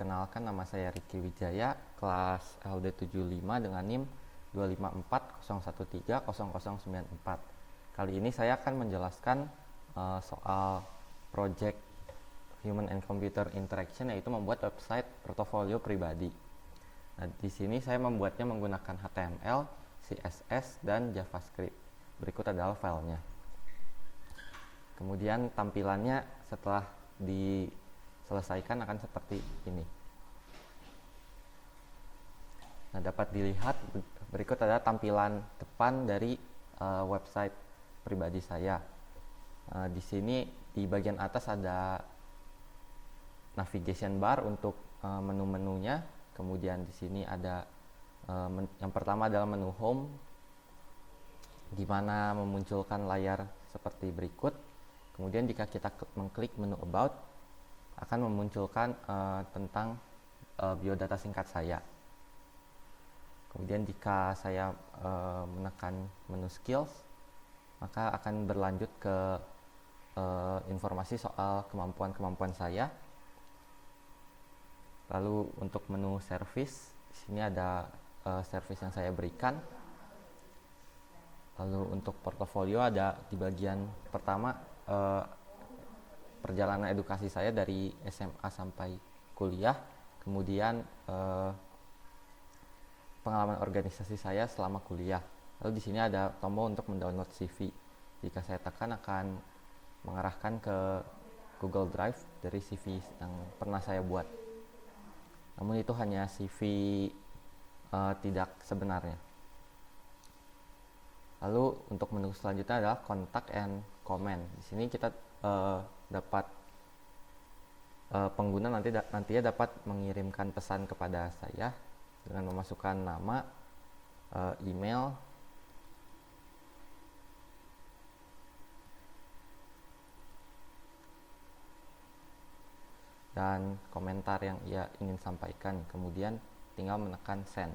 Perkenalkan, nama saya Ricky Wijaya, kelas LD75 dengan NIM 25401300094. Kali ini saya akan menjelaskan soal project Human and Computer Interaction, yaitu membuat website portofolio pribadi. Nah, di sini saya membuatnya menggunakan HTML, CSS, dan JavaScript. Berikut adalah filenya. Kemudian tampilannya setelah diselesaikan akan seperti ini. Nah, dapat dilihat berikut adalah tampilan depan dari website pribadi saya. Di sini di bagian atas ada navigation bar untuk menu-menunya. Kemudian di sini ada yang pertama adalah menu home, di mana memunculkan layar seperti berikut. Kemudian jika kita mengklik menu about, akan memunculkan tentang biodata singkat saya. Kemudian jika saya menekan menu skills, maka akan berlanjut ke informasi soal kemampuan-kemampuan saya. Lalu untuk menu service, di sini ada service yang saya berikan. Lalu untuk portofolio ada di bagian pertama perjalanan edukasi saya dari SMA sampai kuliah. Kemudian pengalaman organisasi saya selama kuliah. Lalu di sini ada tombol untuk mendownload CV. Jika saya tekan akan mengarahkan ke Google Drive dari CV yang pernah saya buat. Namun itu hanya CV tidak sebenarnya. Lalu untuk menu selanjutnya adalah contact and comment. Di sini kita dapat pengguna nantinya dapat mengirimkan pesan kepada saya dengan memasukkan nama, email, dan komentar yang ia ingin sampaikan. Kemudian tinggal menekan send.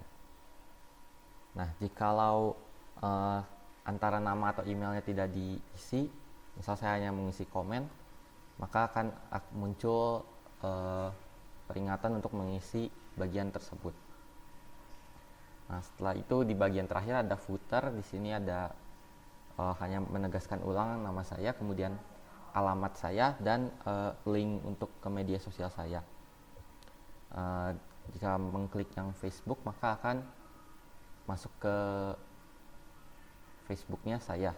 Nah, jikalau antara nama atau emailnya tidak diisi, misal saya hanya mengisi komen, maka akan muncul peringatan untuk mengisi bagian tersebut. Nah, setelah itu di bagian terakhir ada footer. Di sini ada hanya menegaskan ulang nama saya, kemudian alamat saya, dan link untuk ke media sosial saya. Jika mengklik yang Facebook, maka akan masuk ke Facebooknya saya.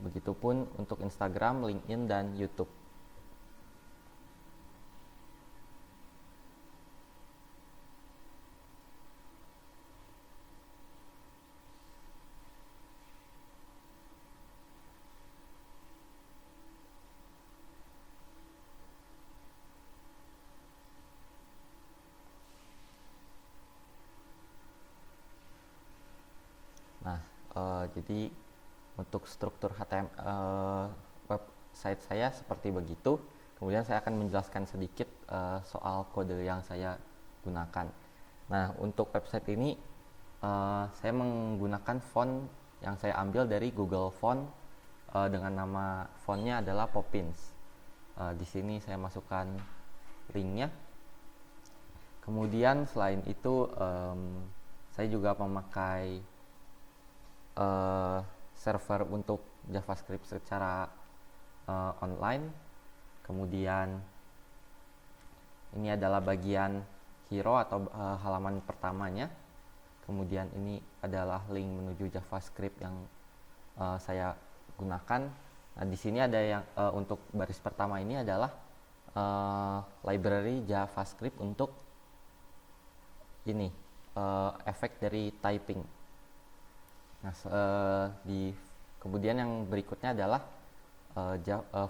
Begitupun untuk Instagram, LinkedIn, dan YouTube. Nah, jadi untuk struktur HTML website saya seperti begitu. Kemudian saya akan menjelaskan sedikit soal kode yang saya gunakan. Nah, untuk website ini saya menggunakan font yang saya ambil dari Google Font dengan nama fontnya adalah Poppins. Di sini saya masukkan linknya. Kemudian selain itu saya juga memakai server untuk JavaScript secara online. Kemudian ini adalah bagian hero atau halaman pertamanya. Kemudian ini adalah link menuju JavaScript yang saya gunakan. Nah, di sini ada yang untuk baris pertama ini adalah library JavaScript untuk ini efek dari typing. Nah, kemudian yang berikutnya adalah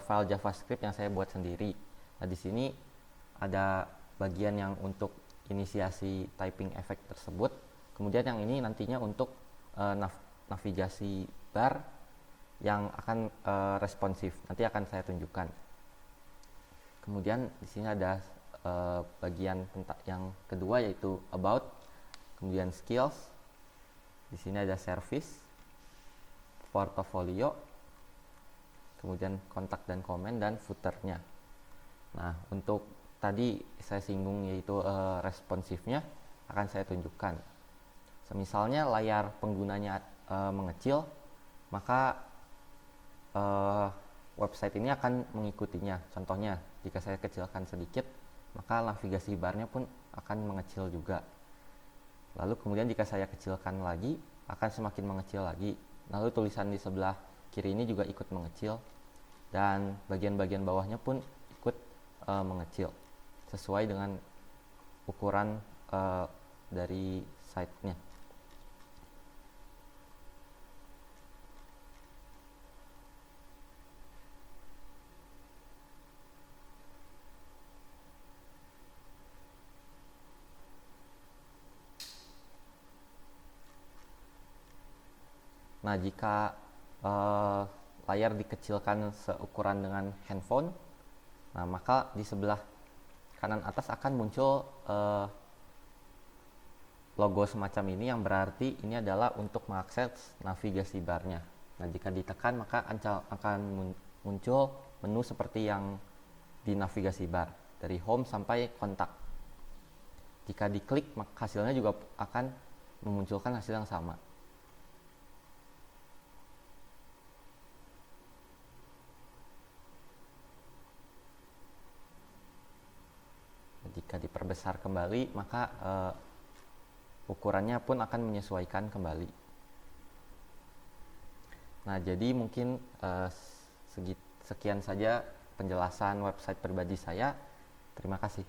file JavaScript yang saya buat sendiri. Nah, di sini ada bagian yang untuk inisiasi typing efek tersebut. Kemudian yang ini nantinya untuk navigasi bar yang akan responsif. Nanti akan saya tunjukkan. Kemudian di sini ada bagian yang kedua, yaitu about, kemudian skills. Di sini ada service, portofolio, kemudian kontak dan komen, dan footernya. Nah, untuk tadi saya singgung, yaitu responsifnya akan saya tunjukkan. Misalnya layar penggunanya mengecil, maka website ini akan mengikutinya. Contohnya, jika saya kecilkan sedikit, maka navigasi barnya pun akan mengecil juga. Lalu kemudian jika saya kecilkan lagi, akan semakin mengecil lagi. Lalu tulisan di sebelah kiri ini juga ikut mengecil, dan bagian-bagian bawahnya pun ikut mengecil sesuai dengan ukuran dari site-nya. Nah, jika layar dikecilkan seukuran dengan handphone, nah maka di sebelah kanan atas akan muncul logo semacam ini, yang berarti ini adalah untuk mengakses navigasi barnya. Nah, jika ditekan maka akan muncul menu seperti yang di navigasi bar, dari home sampai kontak. Jika diklik, maka hasilnya juga akan memunculkan hasil yang sama. Jika diperbesar kembali, maka ukurannya pun akan menyesuaikan kembali. Nah, jadi mungkin sekian saja penjelasan website pribadi saya. Terima kasih.